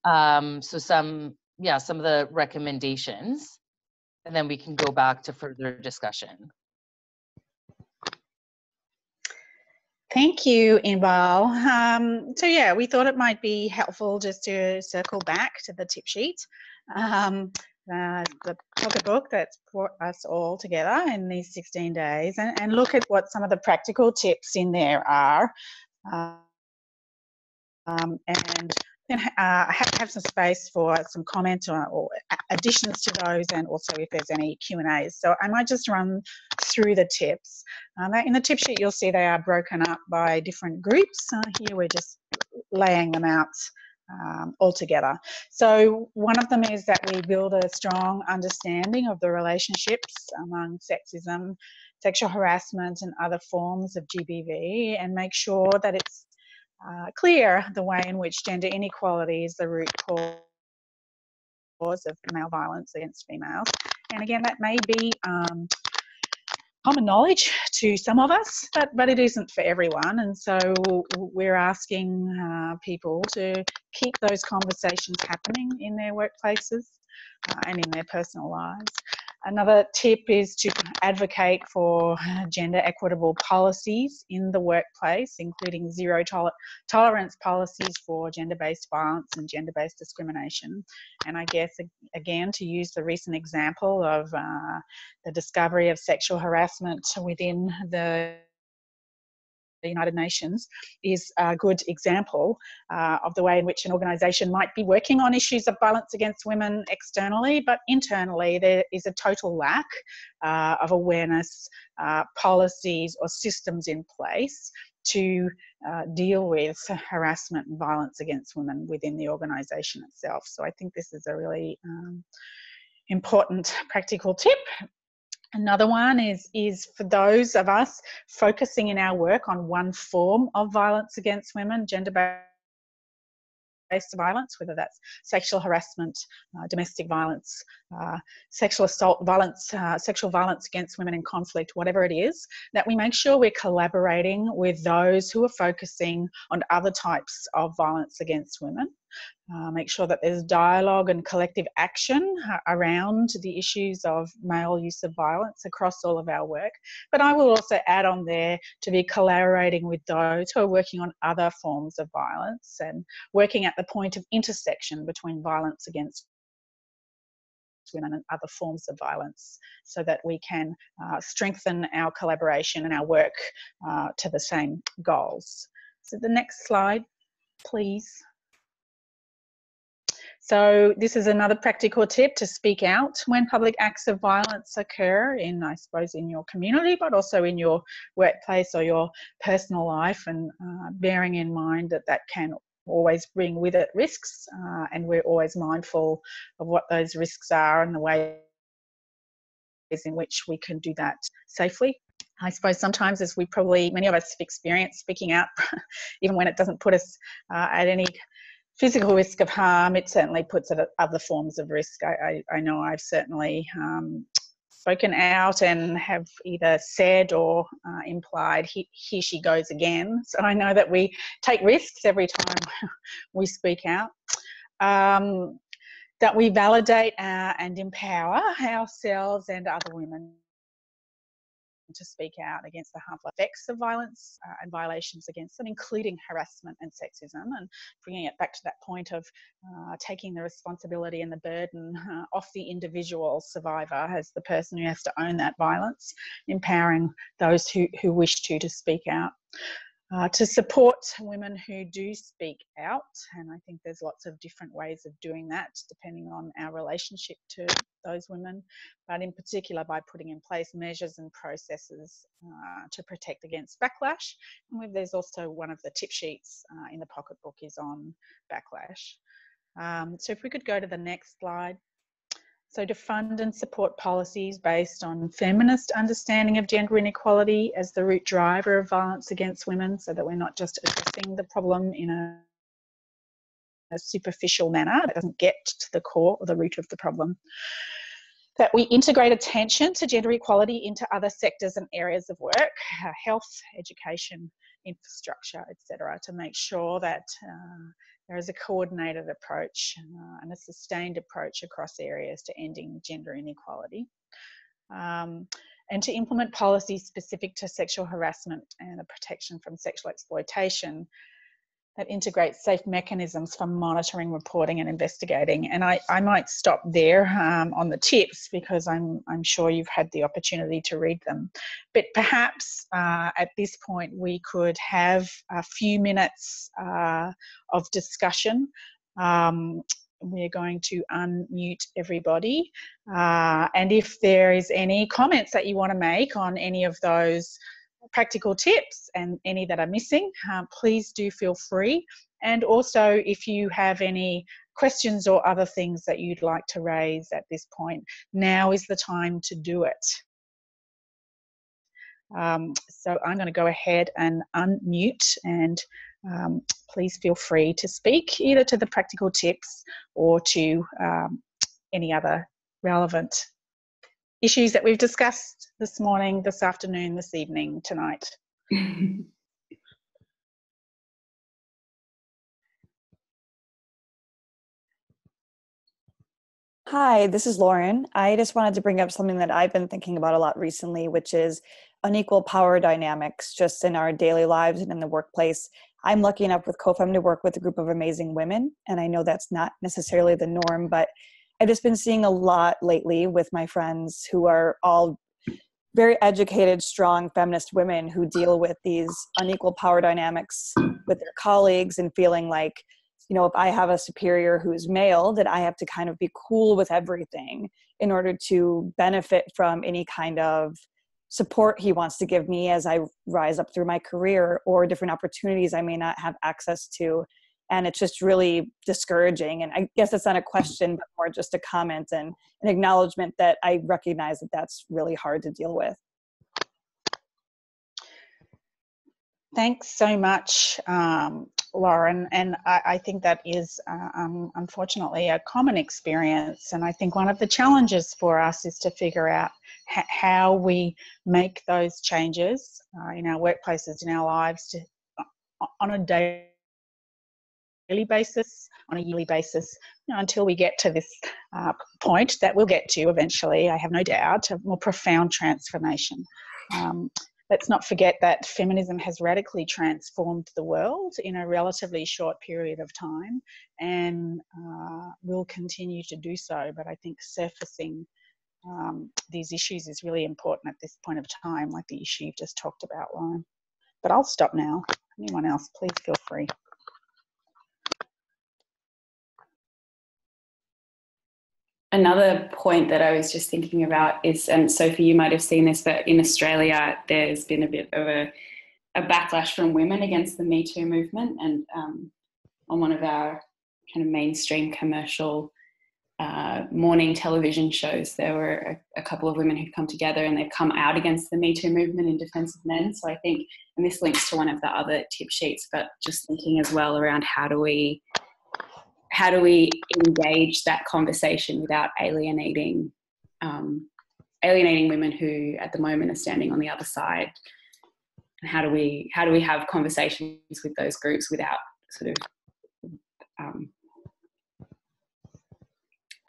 So some of the recommendations, and then we can go back to further discussion. Thank you, Inbal. So yeah, we thought it might be helpful just to circle back to the tip sheet, the pocketbook that's brought us all together in these 16 days, and look at what some of the practical tips in there are, and then have some space for some comments or additions to those, and also if there's any Q&As. So I might just run through the tips. In the tip sheet, you'll see they are broken up by different groups. Here we're just laying them out all together. So one of them is that we build a strong understanding of the relationships among sexism, sexual harassment, and other forms of GBV, and make sure that it's clear the way in which gender inequality is the root cause of male violence against females. And again, that may be common knowledge to some of us, but it isn't for everyone. And so we're asking people to keep those conversations happening in their workplaces and in their personal lives. Another tip is to advocate for gender equitable policies in the workplace, including zero tolerance policies for gender-based violence and gender-based discrimination. And I guess, again, to use the recent example of the discovery of sexual harassment within the United Nations is a good example of the way in which an organisation might be working on issues of violence against women externally, but internally there is a total lack of awareness, policies or systems in place to deal with harassment and violence against women within the organisation itself. So I think this is a really important practical tip. Another one is for those of us focusing in our work on one form of violence against women, gender-based violence, whether that's sexual harassment, domestic violence, sexual assault, violence, sexual violence against women in conflict, whatever it is, that we make sure we're collaborating with those who are focusing on other types of violence against women. Make sure that there's dialogue and collective action around the issues of male use of violence across all of our work. But I will also add on there to be collaborating with those who are working on other forms of violence and working at the point of intersection between violence against women and other forms of violence, so that we can strengthen our collaboration and our work to the same goals. So the next slide, please. So this is another practical tip to speak out when public acts of violence occur in, I suppose, in your community, but also in your workplace or your personal life, and bearing in mind that that can always bring with it risks, and we're always mindful of what those risks are and the ways in which we can do that safely. I suppose sometimes, as we probably, many of us have experienced, speaking out, even when it doesn't put us at any physical risk of harm, it certainly puts it at other forms of risk. I know I've certainly spoken out and have either said or implied, here she goes again. So I know that we take risks every time we speak out. That we validate and empower ourselves and other women to speak out against the harmful effects of violence and violations against them, including harassment and sexism, and bringing it back to that point of taking the responsibility and the burden off the individual survivor as the person who has to own that violence, empowering those who wish to speak out. To support women who do speak out, and I think there's lots of different ways of doing that depending on our relationship to those women, but in particular by putting in place measures and processes to protect against backlash. And there's also one of the tip sheets in the pocketbook is on backlash. So if we could go to the next slide. So to fund and support policies based on feminist understanding of gender inequality as the root driver of violence against women, so that we're not just addressing the problem in a superficial manner that doesn't get to the core or the root of the problem. That we integrate attention to gender equality into other sectors and areas of work, health, education, infrastructure, etc., to make sure that there is a coordinated approach and a sustained approach across areas to ending gender inequality. And to implement policies specific to sexual harassment and the protection from sexual exploitation that integrates safe mechanisms for monitoring, reporting and investigating. And I might stop there on the tips, because I'm sure you've had the opportunity to read them. But perhaps at this point we could have a few minutes of discussion. We're going to unmute everybody. And if there is any comments that you want to make on any of those practical tips and any that are missing, please do feel free. And also, if you have any questions or other things that you'd like to raise at this point, now is the time to do it. So I'm going to go ahead and unmute, and please feel free to speak either to the practical tips or to any other relevant issues that we've discussed this morning, this afternoon, this evening, tonight. Hi, this is Lauren. I just wanted to bring up something that I've been thinking about a lot recently, which is unequal power dynamics just in our daily lives and in the workplace. I'm lucky enough with COFEM to work with a group of amazing women, and I know that's not necessarily the norm, but I've just been seeing a lot lately with my friends who are all very educated, strong feminist women who deal with these unequal power dynamics with their colleagues and feeling like, you know, if I have a superior who's male, that I have to kind of be cool with everything in order to benefit from any kind of support he wants to give me as I rise up through my career, or different opportunities I may not have access to. And it's just really discouraging. And I guess it's not a question, but more just a comment and an acknowledgement that I recognize that that's really hard to deal with. Thanks so much, Lauren. And I think that is unfortunately a common experience. And I think one of the challenges for us is to figure out how we make those changes in our workplaces, in our lives, on a daily basis, on a yearly basis, until we get to this point that we'll get to eventually, I have no doubt, a more profound transformation. Let's not forget that feminism has radically transformed the world in a relatively short period of time, and will continue to do so. But I think surfacing these issues is really important at this point of time, like the issue you've just talked about, Lauren. But I'll stop now. Anyone else, please feel free. Another point that I was just thinking about is, and Sophie, you might have seen this, but in Australia, there's been a bit of a backlash from women against the Me Too movement. And on one of our kind of mainstream commercial morning television shows, there were a couple of women who'd come together and they've come out against the Me Too movement in defense of men. So I think, and this links to one of the other tip sheets, but just thinking as well around how do we engage that conversation without alienating women who at the moment are standing on the other side, and how do we have conversations with those groups without sort of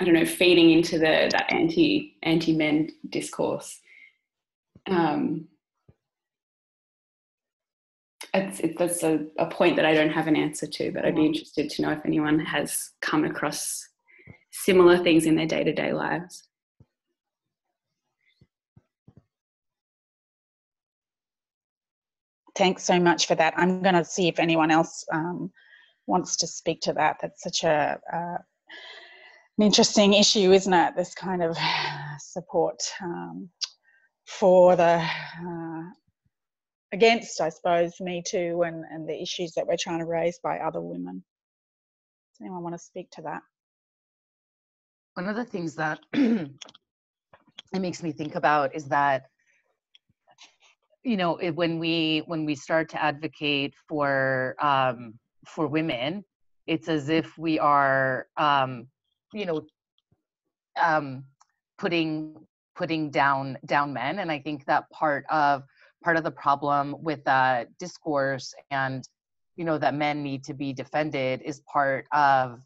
I don't know, feeding into that anti-men discourse. That's a point that I don't have an answer to, but I'd be interested to know if anyone has come across similar things in their day-to-day lives. Thanks so much for that. I'm going to see if anyone else wants to speak to that. That's such an interesting issue, isn't it? This kind of support for the against, I suppose, Me Too and the issues that we're trying to raise by other women. Does anyone want to speak to that? One of the things that it makes me think about is that, when we start to advocate for women, it's as if we are, putting down men. And I think that part of the problem with that discourse and, that men need to be defended is part of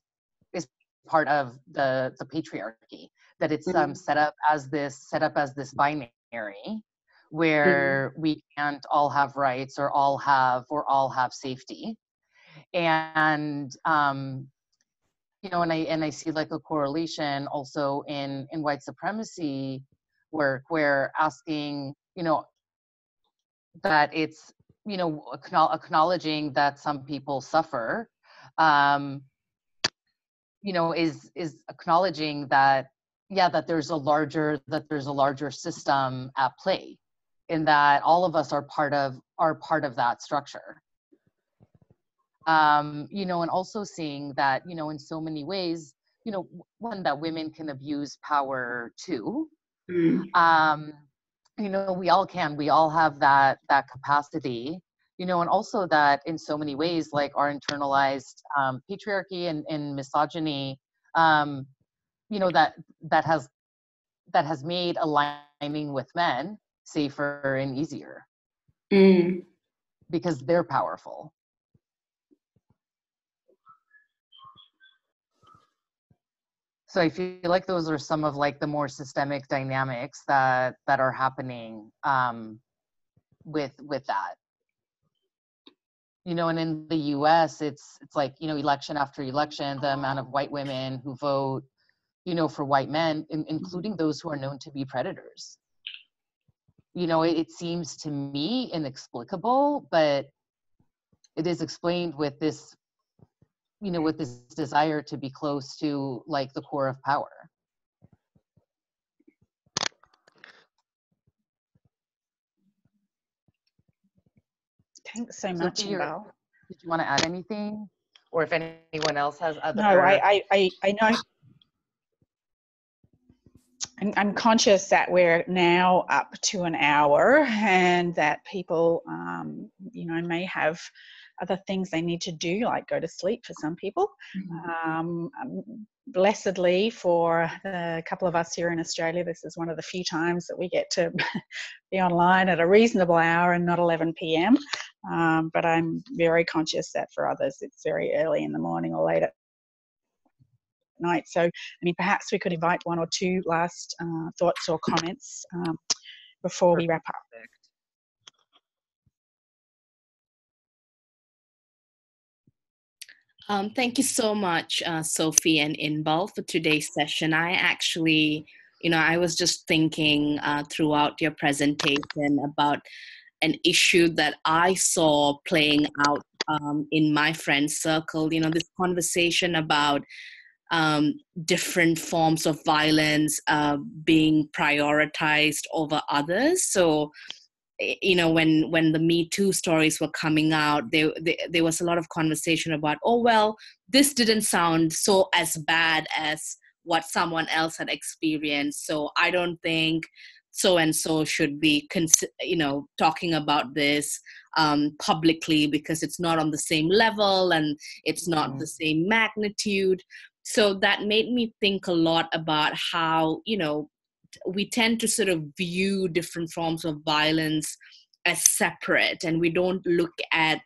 the patriarchy, that it's set up as this binary where we can't all have rights or all have safety. And and I see like a correlation also in white supremacy work, where asking, that it's, acknowledging that some people suffer, is acknowledging that, that there's a larger system at play, in that all of us are part of that structure. And also seeing that, in so many ways, one, that women can abuse power too. We all have that capacity, and also that in so many ways, like our internalized patriarchy and misogyny, that has made aligning with men safer and easier because they're powerful. So I feel like those are some of like the more systemic dynamics that are happening with that. And in the US, it's like, election after election, the amount of white women who vote, for white men, including those who are known to be predators. It seems to me inexplicable, but it is explained with this, with this desire to be close to like the core of power. Thanks so much, Annabelle. Did you want to add anything? Or if anyone else has other... No, I know. I'm conscious that we're now up to an hour, and that people, you know, may have other things they need to do, like go to sleep for some people. Blessedly for the couple of us here in Australia, this is one of the few times that we get to be online at a reasonable hour and not 11 p.m. But I'm very conscious that for others it's very early in the morning or late at night. So, I mean, perhaps we could invite one or two last thoughts or comments before we wrap up. Thank you so much, Sophie and Inbal, for today's session. I actually, I was just thinking throughout your presentation about an issue that I saw playing out in my friend circle, this conversation about different forms of violence being prioritized over others. So, when the Me Too stories were coming out, there was a lot of conversation about, oh, well, this didn't sound so as bad as what someone else had experienced. So I don't think so-and-so should be, talking about this publicly because it's not on the same level and it's not the same magnitude. So that made me think a lot about how, we tend to sort of view different forms of violence as separate, and we don't look at,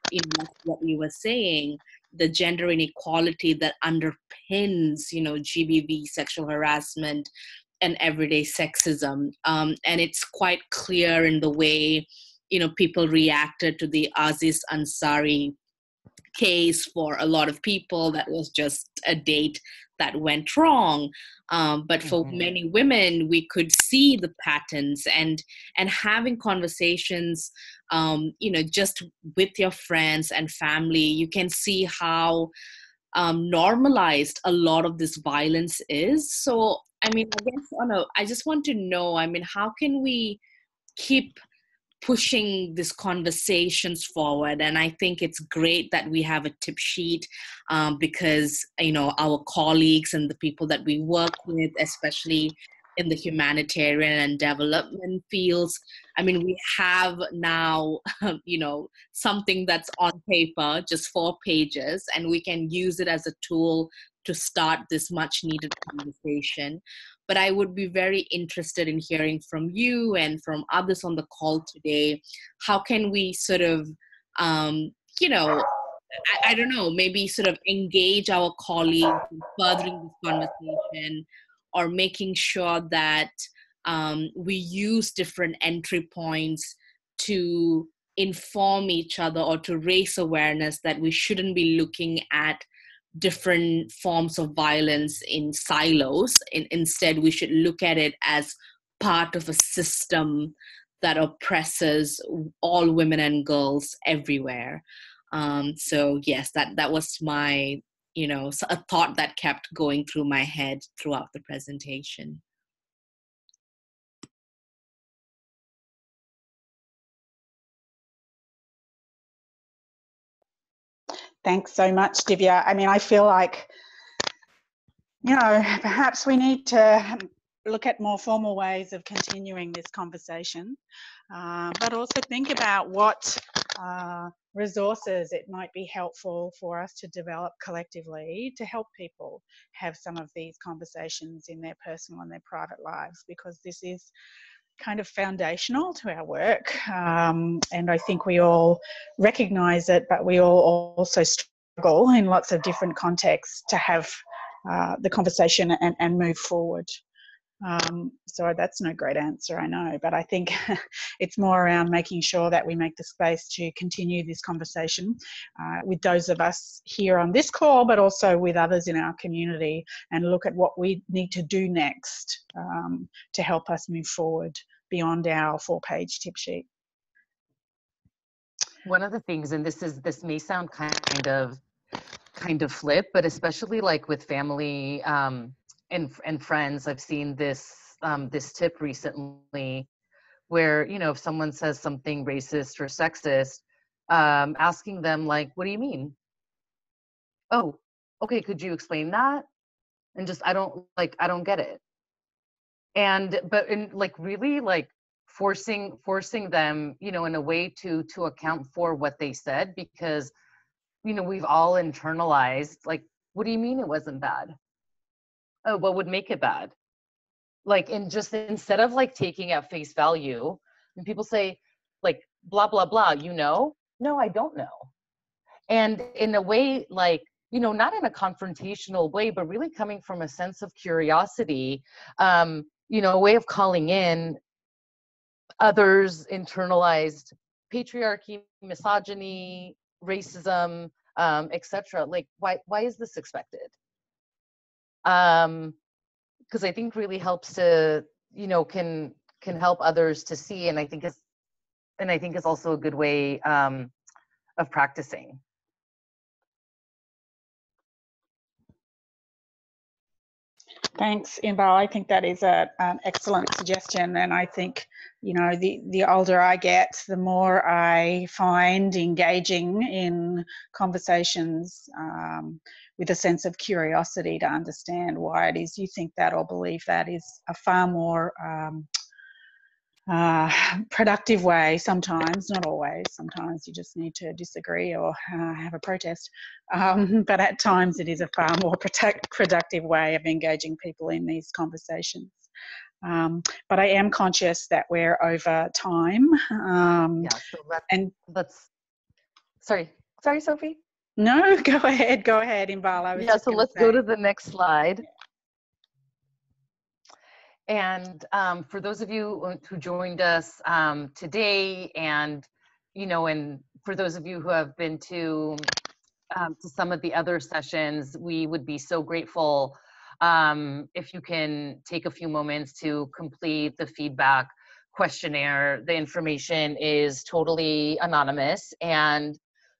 what you were saying, the gender inequality that underpins, GBV, sexual harassment, and everyday sexism. And it's quite clear in the way, people reacted to the Aziz Ansari case. For a lot of people, that was just a date that went wrong. But for many women, we could see the patterns, and having conversations, just with your friends and family, you can see how normalized a lot of this violence is. So, I mean, I guess, I just want to know, how can we keep pushing these conversations forward? And I think it's great that we have a tip sheet because, our colleagues and the people that we work with, especially in the humanitarian and development fields, we have now, something that's on paper, just 4 pages, and we can use it as a tool to start this much needed conversation. But I would be very interested in hearing from you and from others on the call today. How can we sort of, I don't know, maybe sort of engage our colleagues in furthering this conversation, or making sure that we use different entry points to inform each other or to raise awareness that we shouldn't be looking at different forms of violence in silos. Instead, we should look at it as part of a system that oppresses all women and girls everywhere. So yes, that was my, a thought that kept going through my head throughout the presentation. Thanks so much, Divya. I feel like, perhaps we need to look at more formal ways of continuing this conversation, but also think about what resources it might be helpful for us to develop collectively to help people have some of these conversations in their personal and their private lives, because this is kind of foundational to our work, and I think we all recognise it, but we all also struggle in lots of different contexts to have the conversation and move forward. So that's no great answer, I know, but I think it's more around making sure that we make the space to continue this conversation with those of us here on this call, but also with others in our community, and look at what we need to do next to help us move forward beyond our 4-page tip sheet. One of the things, and this may sound kind of flip, but especially like with family and friends, I've seen this this tip recently where, if someone says something racist or sexist, asking them like, what do you mean? Oh, okay, could you explain that? And just, I don't get it. but in like really like forcing them, you know, in a way to account for what they said, because, you know, we've all internalized, like, what do you mean it wasn't bad? Oh, what would make it bad? Like, and just instead of like taking at face value, when people say like blah blah blah, you know, no, I don't know. And in a way, like, you know, not in a confrontational way, but really coming from a sense of curiosity, you know, a way of calling in others' internalized patriarchy, misogyny, racism, etc. Like, why is this expected? Because I think really helps to, you know, can help others to see, and I think is also a good way of practicing. Thanks, Inbal. I think that is an excellent suggestion, and I think, you know, the older I get, the more I find engaging in conversations with a sense of curiosity to understand why it is you think that or believe that is a far more productive way sometimes, not always. Sometimes you just need to disagree or have a protest. But at times it is a far more productive way of engaging people in these conversations. But I am conscious that we're over time. Yeah, so let's sorry, Sophie. No, go ahead, Inbal. Yeah, so let's go to the next slide. And for those of you who joined us today, and, you know, and for those of you who have been to some of the other sessions, we would be so grateful if you can take a few moments to complete the feedback questionnaire. The information is totally anonymous, and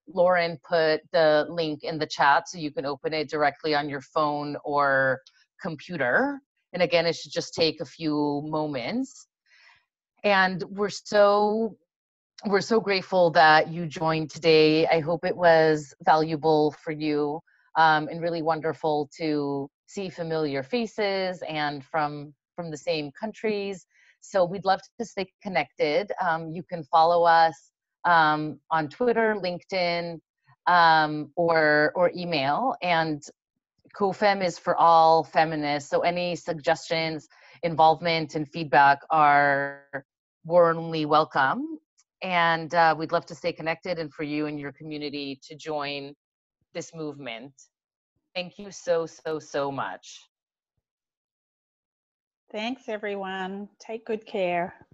Lauren put the link in the chat so you can open it directly on your phone or computer. And again, it should just take a few moments. And we're so grateful that you joined today. I hope it was valuable for you, and really wonderful to see familiar faces and from the same countries. So we'd love to stay connected. You can follow us on Twitter, LinkedIn, or email. And COFEM is for all feminists, so any suggestions, involvement, and feedback are warmly welcome. And we'd love to stay connected and for you and your community to join this movement. Thank you so much. Thanks, everyone. Take good care.